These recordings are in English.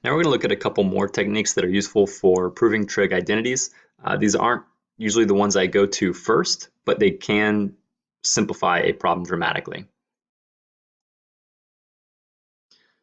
Now we're going to look at a couple more techniques that are useful for proving trig identities. These aren't usually the ones I go to first, but they can simplify a problem dramatically.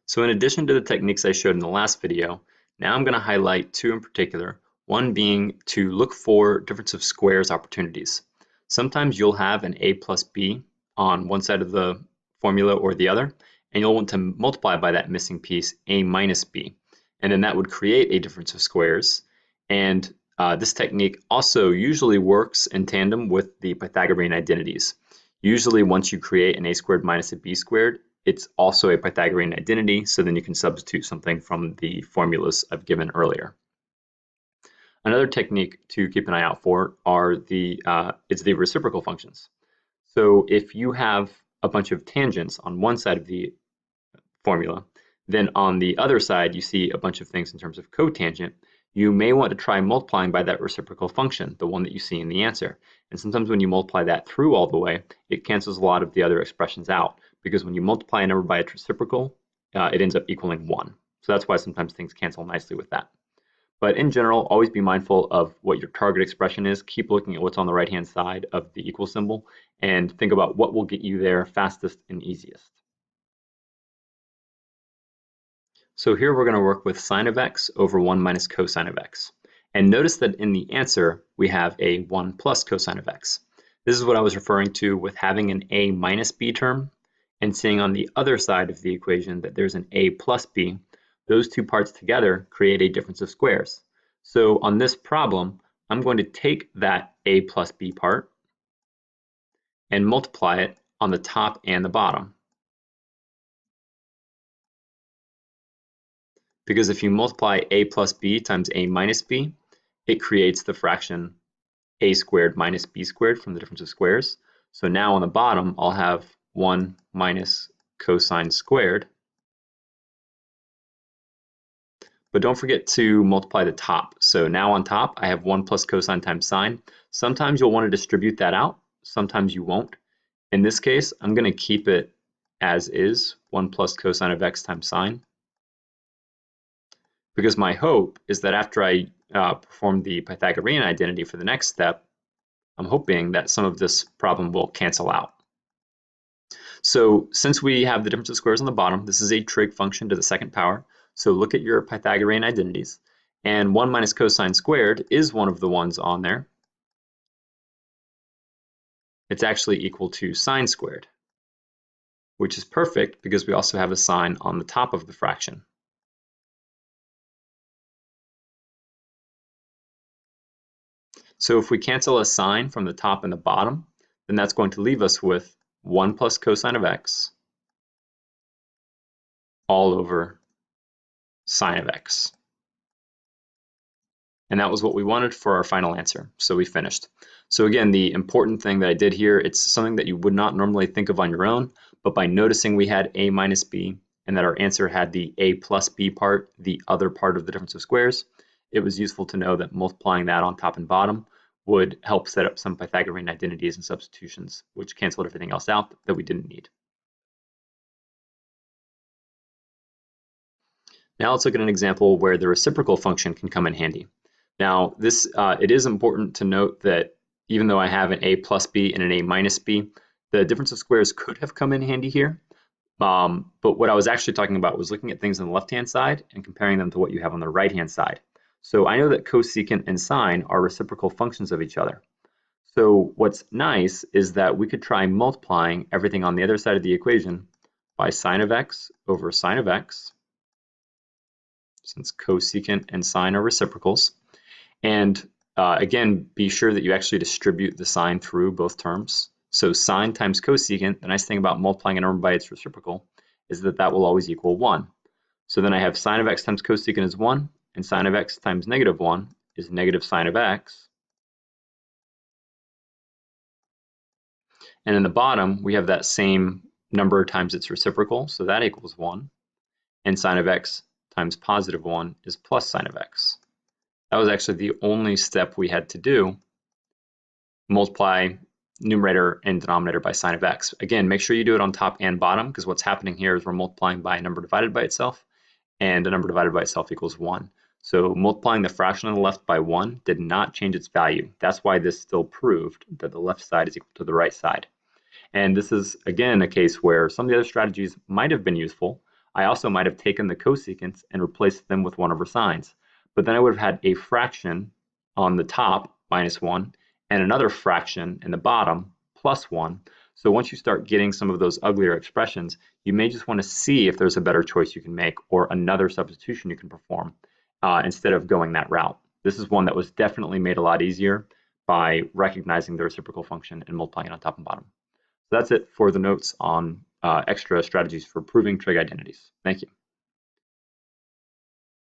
So in addition to the techniques I showed in the last video, now I'm going to highlight two in particular, one being to look for difference of squares opportunities. Sometimes you'll have an a plus b on one side of the formula or the other, and you'll want to multiply by that missing piece a minus b. And then that would create a difference of squares. And this technique also usually works in tandem with the Pythagorean identities. Usually once you create an a squared minus a b squared, it's also a Pythagorean identity, so then you can substitute something from the formulas I've given earlier. Another technique to keep an eye out for are the reciprocal functions. So if you have a bunch of tangents on one side of the formula, then on the other side you see a bunch of things in terms of cotangent, you may want to try multiplying by that reciprocal function, the one that you see in the answer. And sometimes when you multiply that through all the way, it cancels a lot of the other expressions out, because when you multiply a number by its reciprocal, it ends up equaling 1. So that's why sometimes things cancel nicely with that. But in general, always be mindful of what your target expression is. Keep looking at what's on the right-hand side of the equal symbol and think about what will get you there fastest and easiest. So here we're going to work with sine of x over 1 minus cosine of x. And notice that in the answer, we have a 1 plus cosine of x. This is what I was referring to with having an a minus b term and seeing on the other side of the equation that there's an a plus b. Those two parts together create a difference of squares. So on this problem, I'm going to take that a plus b part and multiply it on the top and the bottom. Because if you multiply a plus b times a minus b, it creates the fraction a squared minus b squared from the difference of squares. So now on the bottom, I'll have 1 minus cosine squared. But don't forget to multiply the top. So now on top, I have 1 plus cosine times sine. Sometimes you'll want to distribute that out. Sometimes you won't. In this case, I'm going to keep it as is, 1 plus cosine of x times sine. Because my hope is that after I perform the Pythagorean identity for the next step, I'm hoping that some of this problem will cancel out. So since we have the difference of squares on the bottom, this is a trig function to the second power. So look at your Pythagorean identities. And 1 minus cosine squared is one of the ones on there. It's actually equal to sine squared, which is perfect because we also have a sine on the top of the fraction. So if we cancel a sine from the top and the bottom, then that's going to leave us with 1 plus cosine of x all over sine of x. And that was what we wanted for our final answer. So we finished. So again, the important thing that I did here, it's something that you would not normally think of on your own, but by noticing we had a minus b and that our answer had the a plus b part, the other part of the difference of squares, it was useful to know that multiplying that on top and bottom would help set up some Pythagorean identities and substitutions, which canceled everything else out that we didn't need. Now let's look at an example where the reciprocal function can come in handy. Now this, it is important to note that even though I have an a plus b and an a minus b, the difference of squares could have come in handy here. But what I was actually talking about was looking at things on the left-hand side and comparing them to what you have on the right-hand side. So I know that cosecant and sine are reciprocal functions of each other. So what's nice is that we could try multiplying everything on the other side of the equation by sine of x over sine of x, since cosecant and sine are reciprocals. And again, be sure that you actually distribute the sine through both terms. So sine times cosecant, the nice thing about multiplying a number by its reciprocal is that that will always equal 1. So then I have sine of x times cosecant is 1, and sine of x times negative 1 is negative sine of x. And in the bottom, we have that same number times its reciprocal, so that equals 1. And sine of x times positive 1 is plus sine of x. That was actually the only step we had to do, multiply numerator and denominator by sine of x. Again, make sure you do it on top and bottom, because what's happening here is we're multiplying by a number divided by itself. and a number divided by itself equals 1. So multiplying the fraction on the left by 1 did not change its value. That's why this still proved that the left side is equal to the right side. And this is, again, a case where some of the other strategies might have been useful. I also might have taken the cosecants and replaced them with 1 over signs. But then I would have had a fraction on the top, minus 1, and another fraction in the bottom, plus 1. So once you start getting some of those uglier expressions, you may just want to see if there's a better choice you can make or another substitution you can perform instead of going that route. This is one that was definitely made a lot easier by recognizing the reciprocal function and multiplying it on top and bottom. So that's it for the notes on extra strategies for proving trig identities. Thank you.